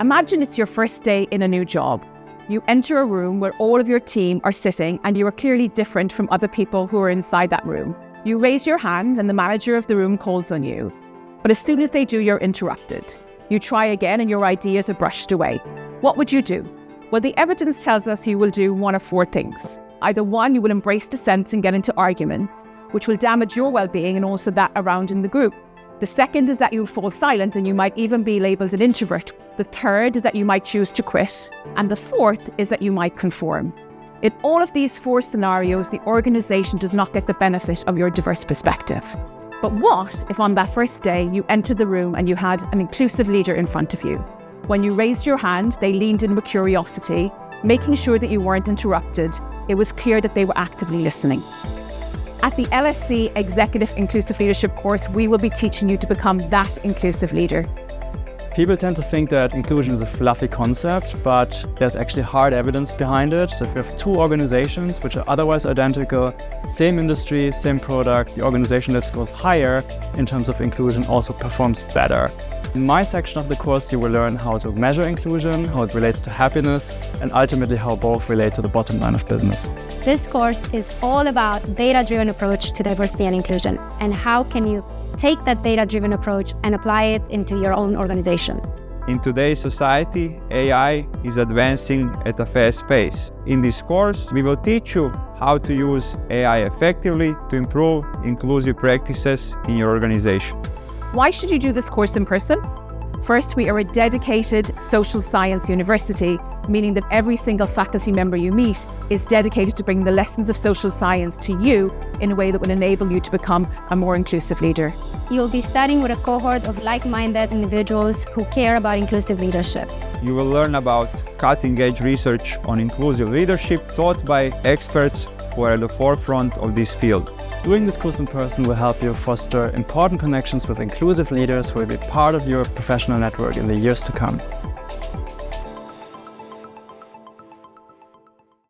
Imagine it's your first day in a new job. You enter a room where all of your team are sitting and you are clearly different from other people who are inside that room. You raise your hand and the manager of the room calls on you. But as soon as they do, you're interrupted. You try again and your ideas are brushed away. What would you do? Well, the evidence tells us you will do one of four things. Either one, you will embrace dissent and get into arguments, which will damage your well-being and also that around in the group. The second is that you'll fall silent and you might even be labelled an introvert. The third is that you might choose to quit. And the fourth is that you might conform. In all of these four scenarios, the organisation does not get the benefit of your diverse perspective. But what if on that first day you entered the room and you had an inclusive leader in front of you? When you raised your hand, they leaned in with curiosity, making sure that you weren't interrupted. It was clear that they were actively listening. At the LSE Executive Inclusive Leadership course, we will be teaching you to become that inclusive leader. People tend to think that inclusion is a fluffy concept, but there's actually hard evidence behind it. So if you have two organizations which are otherwise identical, same industry, same product, the organization that scores higher in terms of inclusion also performs better. In my section of the course, you will learn how to measure inclusion, how it relates to happiness, and ultimately how both relate to the bottom line of business. This course is all about data-driven approach to diversity and inclusion, and how can you take that data-driven approach and apply it into your own organization. In today's society, AI is advancing at a fast pace. In this course, we will teach you how to use AI effectively to improve inclusive practices in your organization. Why should you do this course in person? First, we are a dedicated social science university, meaning that every single faculty member you meet is dedicated to bringing the lessons of social science to you in a way that will enable you to become a more inclusive leader. You'll be studying with a cohort of like-minded individuals who care about inclusive leadership. You will learn about cutting-edge research on inclusive leadership taught by experts who are at the forefront of this field. Doing this course in person will help you foster important connections with inclusive leaders who will be part of your professional network in the years to come.